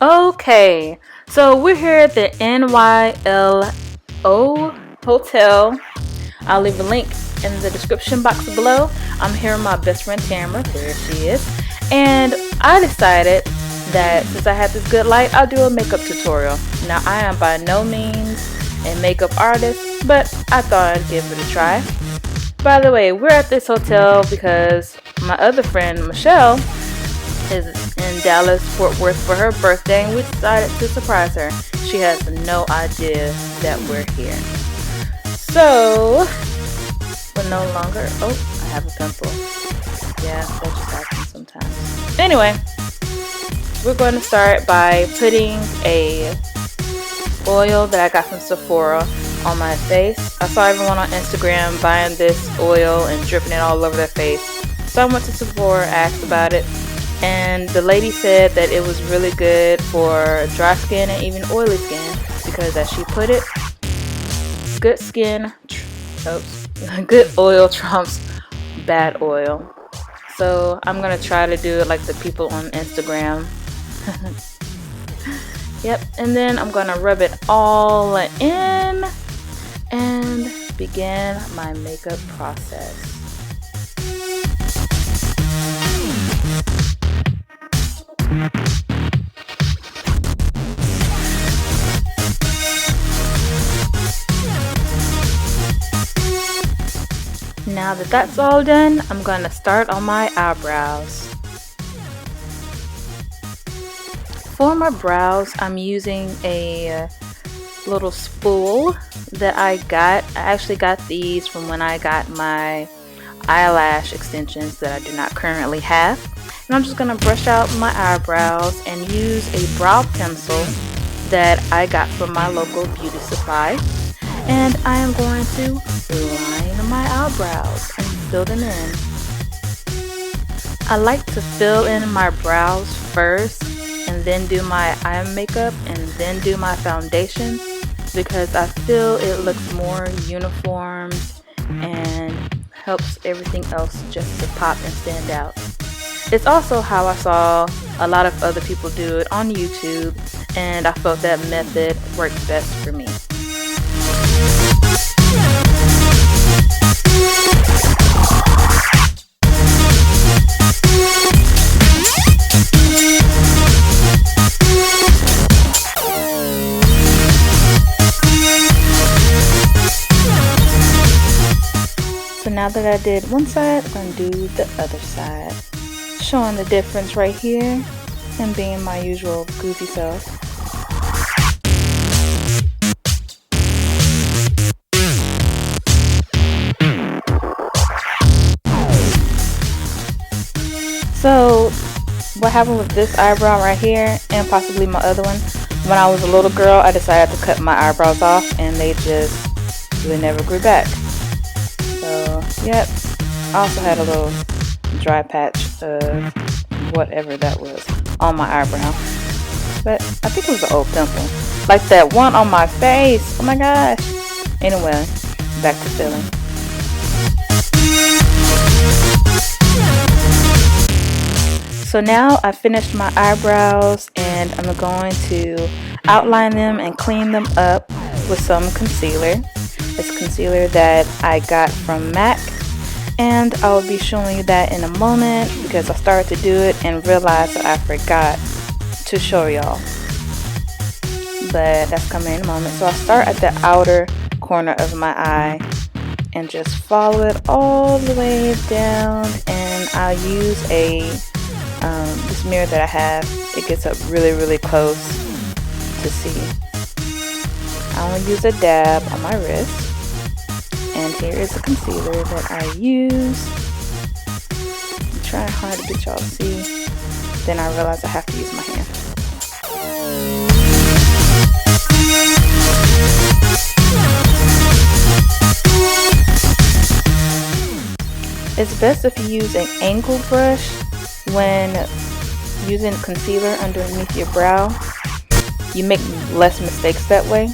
Okay, so we're here at the NYLO Hotel. I'll leave a link in the description box below. I'm here with my best friend Tamara. There she is. And I decided that since I had this good light, I'll do a makeup tutorial. Now, I am by no means a makeup artist, but I thought I'd give it a try. By the way, we're at this hotel because my other friend Michelle is in Dallas, Fort Worth for her birthday, and we decided to surprise her. She has no idea that we're here. So, we're no longer. Oh, I have a pimple. Yeah, that just happens sometimes. Anyway, we're going to start by putting a oil that I got from Sephora on my face. I saw everyone on Instagram buying this oil and dripping it all over their face. So I went to Sephora, asked about it, and the lady said that it was really good for dry skin and even oily skin because, as she put it, good skin, good oil trumps bad oil. So I'm gonna try to do it like the people on Instagram. Yep, and then I'm gonna rub it all in and begin my makeup process. Now that that's all done, I'm gonna start on my eyebrows. For my brows, I'm using a little spool that I got. I actually got these from when I got my eyelash extensions that I do not currently have. And I'm just going to brush out my eyebrows and use a brow pencil that I got from my local beauty supply. And I am going to line my eyebrows and fill them in. I like to fill in my brows first and then do my eye makeup and then do my foundation because I feel it looks more uniform and helps everything else just to pop and stand out. It's also how I saw a lot of other people do it on YouTube, and I felt that method worked best for me. So now that I did one side, I'm going to do the other side. Showing the difference right here and being my usual goofy self. So what happened with this eyebrow right here and possibly my other one, when I was a little girl, I decided to cut my eyebrows off and they never grew back. So yep, I also had a little dry patch of whatever that was on my eyebrow, but I think it was an old pimple like that one on my face. Oh my gosh. Anyway, back to filling. So now I finished my eyebrows and I'm going to outline them and clean them up with some concealer. It's concealer that I got from MAC, and I'll be showing you that in a moment because I started to do it and realized that I forgot to show y'all. But that's coming in a moment. So I'll start at the outer corner of my eye and just follow it all the way down, and I'll use this mirror that I have. It gets up really close to see. I will use a dab on my wrist. And here is the concealer that I use. I'm trying hard to get y'all to see. Then I realize I have to use my hand. It's best if you use an angle brush when using concealer underneath your brow. You make less mistakes that way,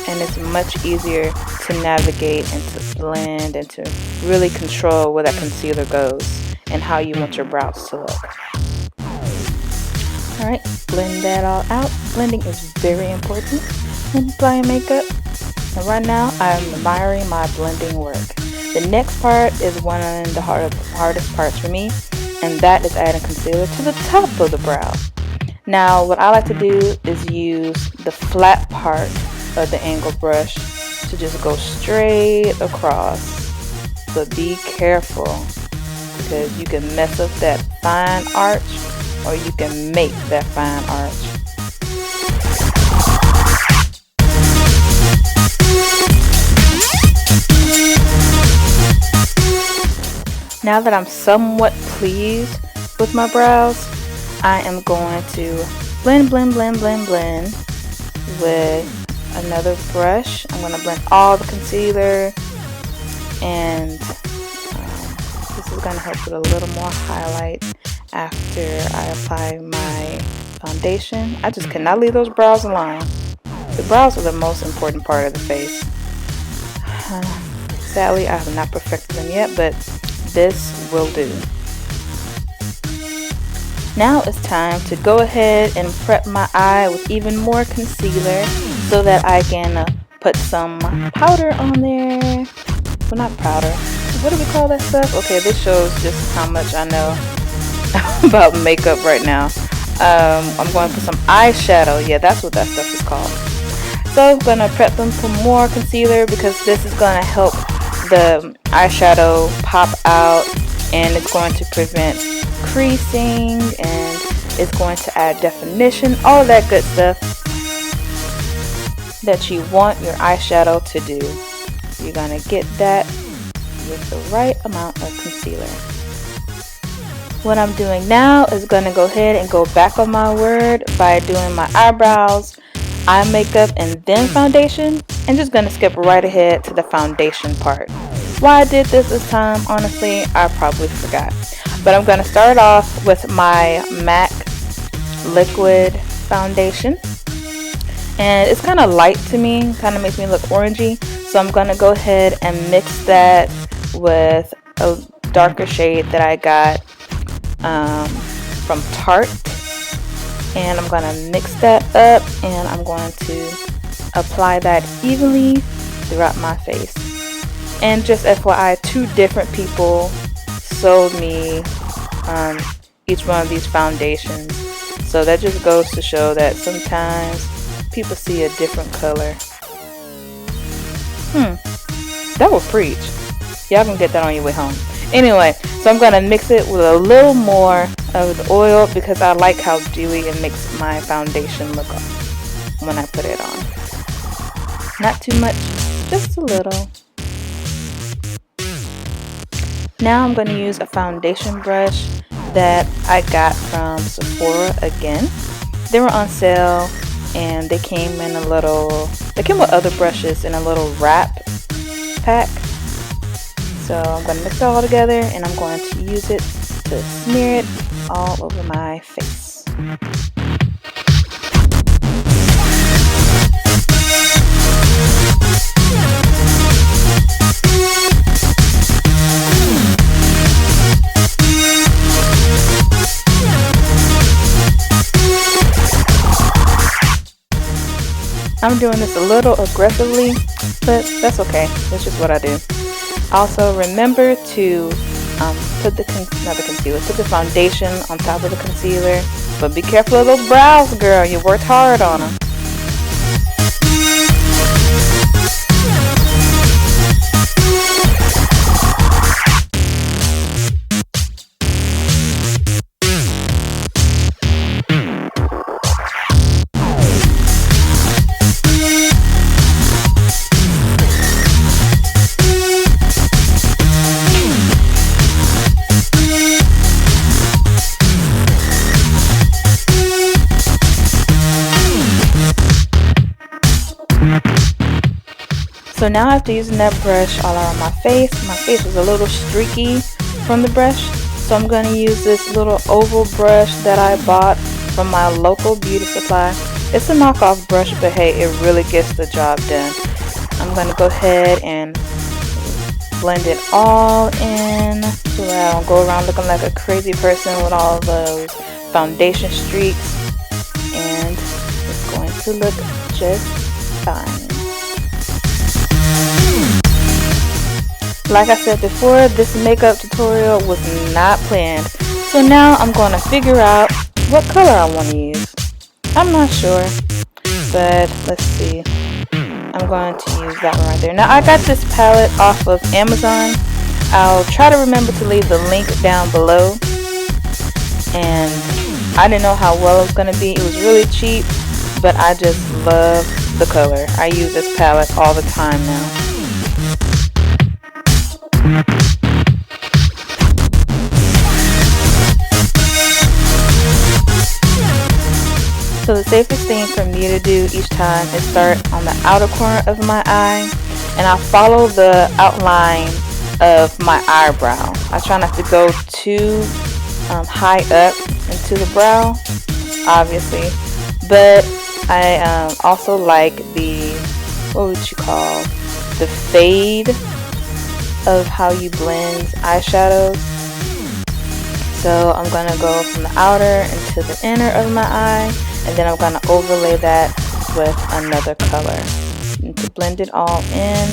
and it's much easier to navigate and to blend and to really control where that concealer goes and how you want your brows to look. Alright, blend that all out. Blending is very important when applying makeup. And right now, I'm admiring my blending work. The next part is one of the hardest parts for me, and that is adding concealer to the top of the brow. Now, what I like to do is use the flat part of the angle brush to just go straight across. But be careful, because you can mess up that fine arch, or you can make that fine arch. Now that I'm somewhat pleased with my brows, I am going to blend with another brush. I'm going to blend all the concealer, and this is going to help with a little more highlight after I apply my foundation. I just cannot leave those brows alone. The brows are the most important part of the face. Sadly, I have not perfected them yet, but this will do. Now it's time to go ahead and prep my eye with even more concealer so that I can put some powder on there. Well, not powder. What do we call that stuff? Okay, this shows just how much I know about makeup right now. I'm going to put some eyeshadow. Yeah, that's what that stuff is called. So I'm going to prep them for more concealer because this is going to help the eyeshadow pop out, and it's going to prevent creasing, and it's going to add definition, all of that good stuff that you want your eyeshadow to do. You're going to get that with the right amount of concealer. What I'm doing now is going to go ahead and go back on my word by doing my eyebrows, eye makeup, and then foundation, and just going to skip right ahead to the foundation part. Why I did this time, honestly, I probably forgot. But I'm going to start off with my MAC liquid foundation. And it's kind of light to me, kind of makes me look orangey. So I'm going to go ahead and mix that with a darker shade that I got from Tarte. And I'm going to mix that up, and I'm going to apply that evenly throughout my face. And just FYI, 2 different people sold me each one of these foundations. So that just goes to show that sometimes people see a different color. That will preach. Y'all can get that on your way home. Anyway, so I'm going to mix it with a little more of the oil because I like how dewy it makes my foundation look when I put it on. Not too much, just a little. Now I'm going to use a foundation brush that I got from Sephora again. They were on sale, and they came with other brushes in a little wrap pack. So I'm going to mix it all together, and I'm going to use it to smear it all over my face. I'm doing this a little aggressively, but that's okay. That's just what I do. Also, remember to put the foundation on top of the concealer. But be careful of those brows, girl. You worked hard on them. So now after using that brush all around my face was a little streaky from the brush. So I'm going to use this little oval brush that I bought from my local beauty supply. It's a knockoff brush, but hey, it really gets the job done. I'm going to go ahead and blend it all in so that I don't go around looking like a crazy person with all those foundation streaks. to look just fine. Like I said before, this makeup tutorial was not planned. So now I'm going to figure out what color I want to use. I'm not sure, but let's see. I'm going to use that one right there. Now I got this palette off of Amazon. I'll try to remember to leave the link down below. And I didn't know how well it was going to be. It was really cheap, but I just love the color. I use this palette all the time now. So the safest thing for me to do each time is start on the outer corner of my eye, and I follow the outline of my eyebrow. I try not to go too high up into the brow, obviously, but I also like the, what would you call, the fade of how you blend eyeshadows. So I'm going to go from the outer into the inner of my eye, and then I'm going to overlay that with another color and to blend it all in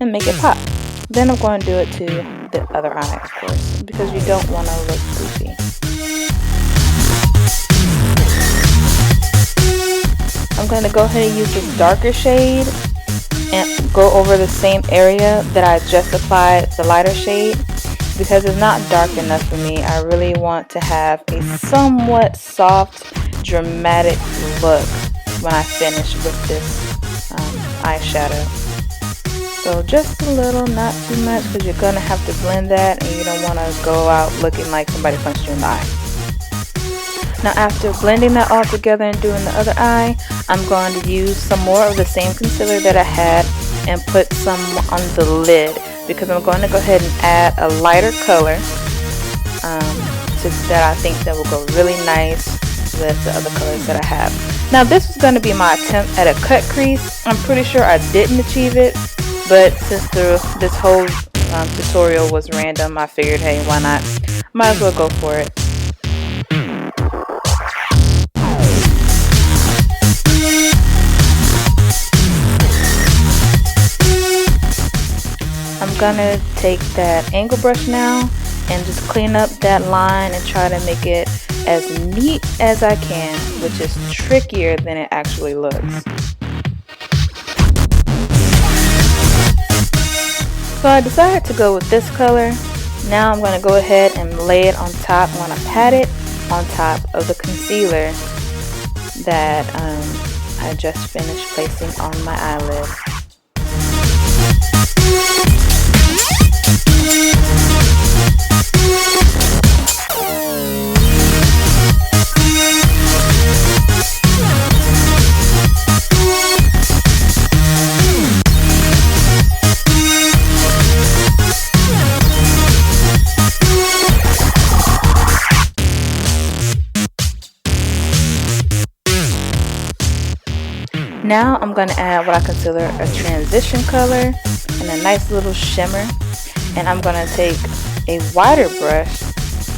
and make it pop. Then I'm going to do it to the other eye, of course, because you don't want to look goofy. I'm going to go ahead and use this darker shade and go over the same area that I just applied the lighter shade, because it's not dark enough for me. I really want to have a somewhat soft, dramatic look when I finish with this eyeshadow. So just a little, not too much, because you're going to have to blend that and you don't want to go out looking like somebody punched you in the eye. Now after blending that all together and doing the other eye, I'm going to use some more of the same concealer that I had and put some on the lid, because I'm going to go ahead and add a lighter color that I think that will go really nice with the other colors that I have. Now this was going to be my attempt at a cut crease. I'm pretty sure I didn't achieve it, but since this whole tutorial was random, I figured, hey, why not? Might as well go for it. I'm gonna take that angle brush now and just clean up that line and try to make it as neat as I can, which is trickier than it actually looks. So I decided to go with this color. Now I'm going to go ahead and lay it on top. I'm going to pat it on top of the concealer that I just finished placing on my eyelid. Now I'm going to add what I consider a transition color and a nice little shimmer, and I'm going to take a wider brush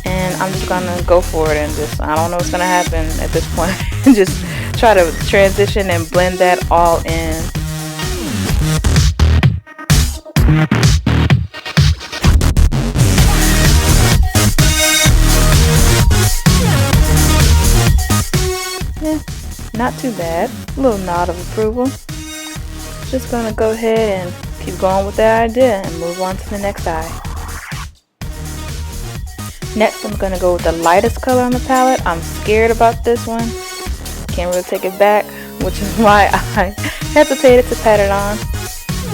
and I'm just going to go for it and just, I don't know what's going to happen at this point, just try to transition and blend that all in. Yeah. Not too bad. A little nod of approval. Just gonna go ahead and keep going with that idea and move on to the next eye. Next I'm gonna go with the lightest color on the palette. I'm scared about this one. Can't really take it back, which is why I hesitated to pat it on.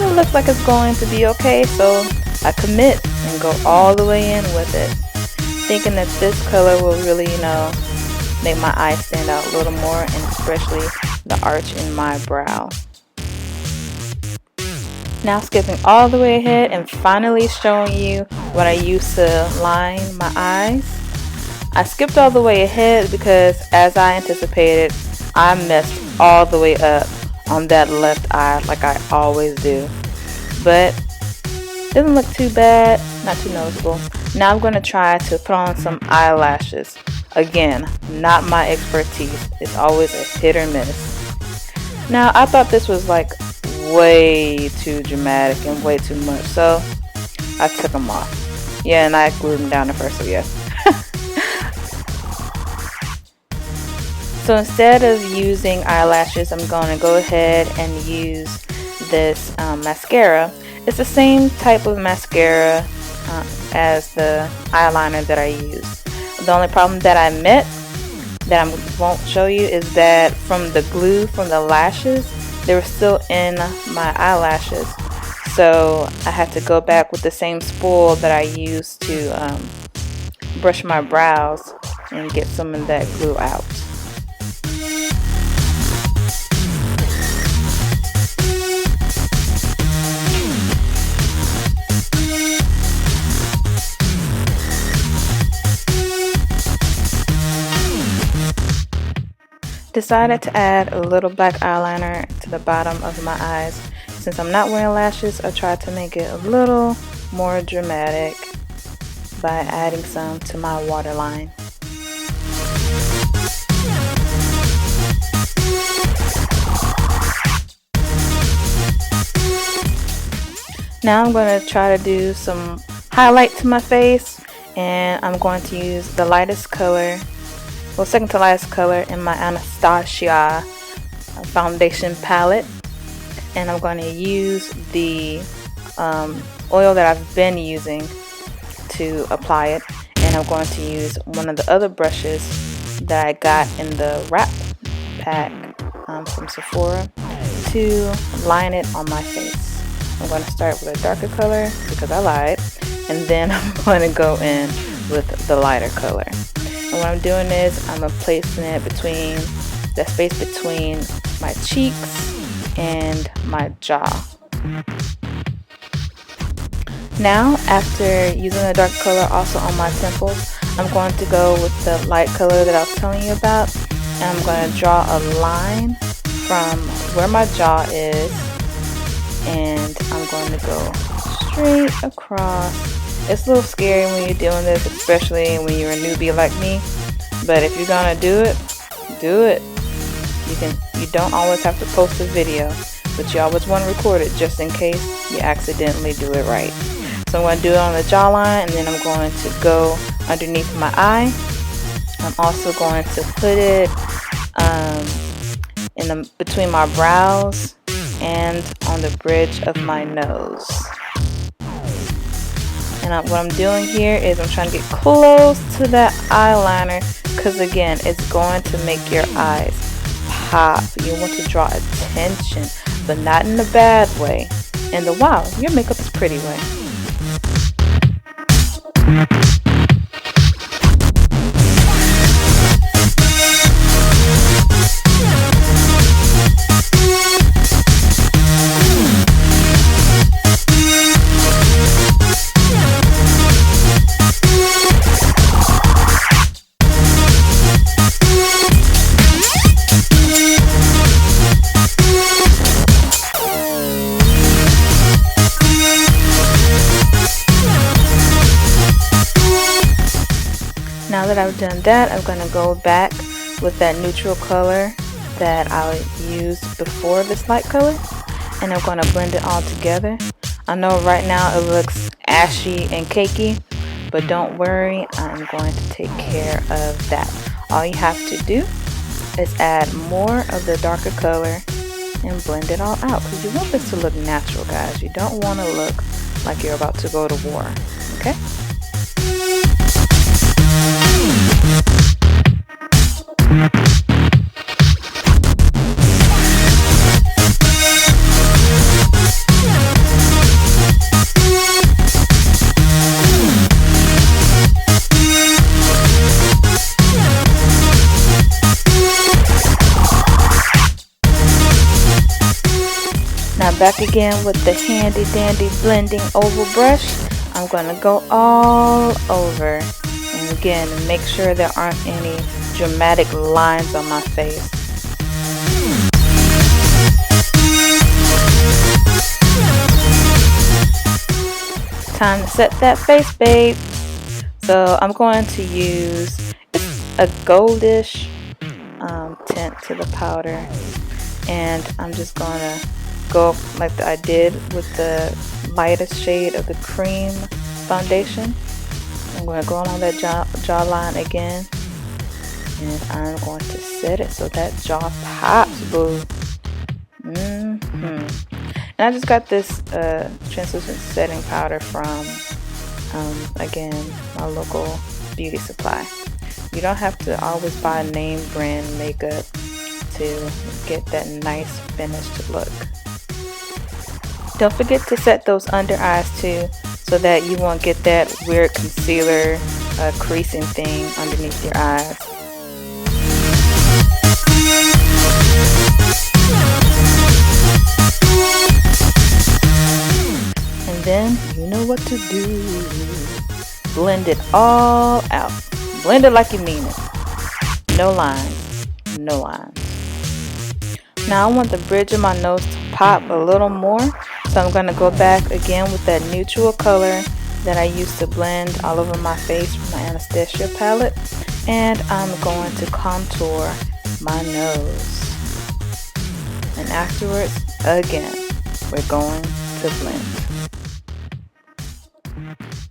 It looks like it's going to be okay, so I commit and go all the way in with it, thinking that this color will really, make my eyes stand out a little more, and especially the arch in my brow. Now skipping all the way ahead and finally showing you what I use to line my eyes. I skipped all the way ahead because, as I anticipated, I messed all the way up on that left eye like I always do. But doesn't look too bad, not too noticeable. Now I'm going to try to put on some eyelashes. Again, not my expertise. It's always a hit or miss. Now, I thought this was like way too dramatic and way too much, so I took them off. Yeah, and I glued them down at first, so yes. So instead of using eyelashes, I'm going to go ahead and use this mascara. It's the same type of mascara as the eyeliner that I use. The only problem that I met that I won't show you is that from the glue from the lashes, they were still in my eyelashes. So I had to go back with the same spool that I used to brush my brows and get some of that glue out. Decided to add a little black eyeliner to the bottom of my eyes. Since I'm not wearing lashes, I tried to make it a little more dramatic by adding some to my waterline. Now I'm going to try to do some highlight to my face, and I'm going to use the lightest color, well, second to lightest color in my Anastasia foundation palette, and I'm going to use the oil that I've been using to apply it, and I'm going to use one of the other brushes that I got in the wrap pack from Sephora to line it on my face. I'm going to start with a darker color because I lied, and then I'm going to go in with the lighter color. And what I'm doing is I'm placing it between the space between my cheeks and my jaw. Now, after using the dark color also on my temples, I'm going to go with the light color that I was telling you about, and I'm going to draw a line from where my jaw is, and I'm going to go straight across. It's a little scary when you're doing this, especially when you're a newbie like me, but if you're gonna do it, do it. You don't always have to post a video, but you always want to record it just in case you accidentally do it right. So I'm going to do it on the jawline, and then I'm going to go underneath my eye. I'm also going to put it between my brows and on the bridge of my nose. And what I'm doing here is I'm trying to get close to that eyeliner, because again, it's going to make your eyes pop. You want to draw attention, but not in a bad way, in the wow, your makeup is pretty way. Now that I've done that, I'm going to go back with that neutral color that I used before this light color, and I'm going to blend it all together. I know right now it looks ashy and cakey, but don't worry, I'm going to take care of that. All you have to do is add more of the darker color and blend it all out, because you want this to look natural, guys. You don't want to look like you're about to go to war, okay? Now back again with the handy dandy blending oval brush. I'm going to go all over, and again make sure there aren't any dramatic lines on my face. Time to set that face, babe. So I'm going to use a goldish tint to the powder, and I'm just gonna go like I did with the lightest shade of the cream foundation. I'm going to go along that jawline again, and I'm going to set it so that jaw pops, boo. And I just got this translucent setting powder from, again, my local beauty supply. You don't have to always buy name brand makeup to get that nice finished look. Don't forget to set those under eyes too, so that you won't get that weird concealer creasing thing underneath your eyes. And then you know what to do. Blend it all out. Blend it like you mean it. No lines. No lines. Now I want the bridge of my nose to pop a little more, so I'm going to go back again with that neutral color that I used to blend all over my face from my Anastasia palette, and I'm going to contour my nose. And afterwards, again, we're going to blend.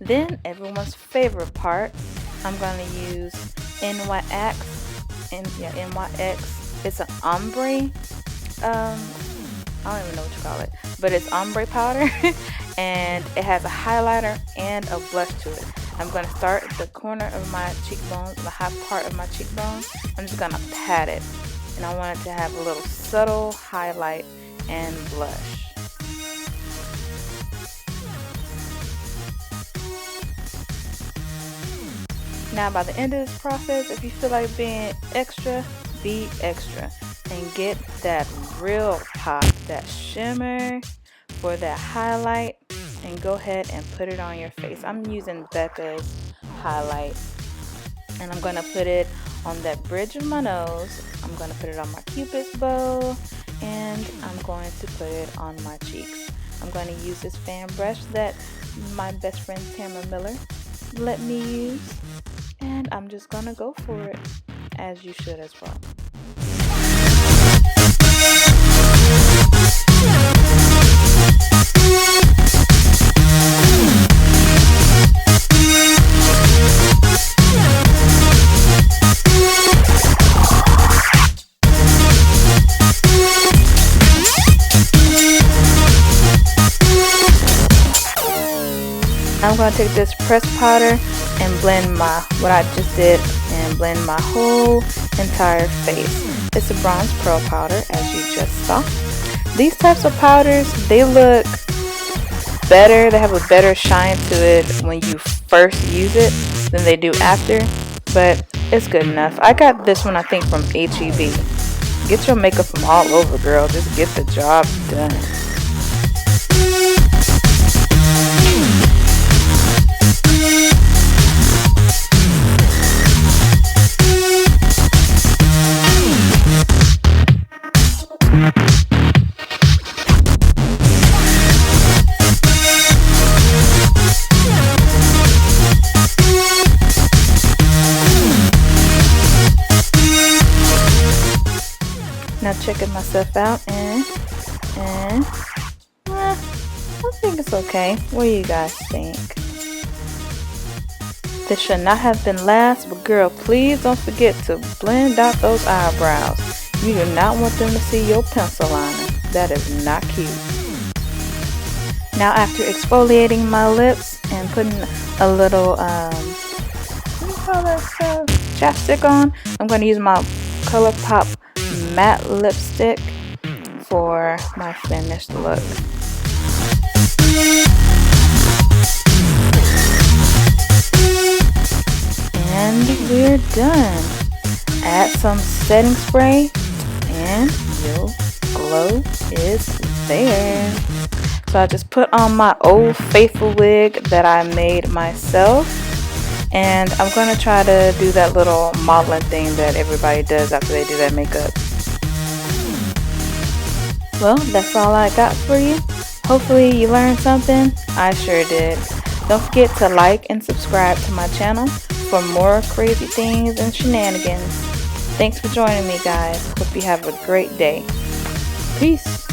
Then everyone's favorite part, I'm going to use NYX. It's an ombre. I don't even know what you call it, but it's ombre powder and it has a highlighter and a blush to it. I'm going to start at the corner of my cheekbones, the high part of my cheekbone. I'm just going to pat it, and I want it to have a little subtle highlight and blush. Now by the end of this process, if you feel like being extra, be extra and get that real pop, that shimmer for that highlight, and go ahead and put it on your face. I'm using Becca's highlight, and I'm going to put it on that bridge of my nose. I'm going to put it on my Cupid's bow, and I'm going to put it on my cheeks. I'm going to use this fan brush that my best friend Tamara Miller let me use, and I'm just going to go for it, as you should as well. I'm going to take this pressed powder and blend what I just did, and blend my whole entire face. It's a bronze pearl powder, as you just saw. These types of powders, they look better, they have a better shine to it when you first use it than they do after, but it's good enough. I got this one, I think, from H-E-B. Get your makeup from all over, girl. Just get the job done. Now checking myself out, and I think it's okay. What do you guys think? This should not have been last, but girl, please don't forget to blend out those eyebrows. You do not want them to see your pencil liner. That is not cute. Now after exfoliating my lips and putting a little, what do you call that stuff? Chapstick on, I'm going to use my ColourPop matte lipstick for my finished look. And we're done. Add some setting spray and your glow is there. So I just put on my Old Faithful wig that I made myself, and I'm going to try to do that little modeling thing that everybody does after they do their makeup. Well, that's all I got for you. Hopefully you learned something. I sure did. Don't forget to like and subscribe to my channel for more crazy things and shenanigans. Thanks for joining me, guys. Hope you have a great day. Peace.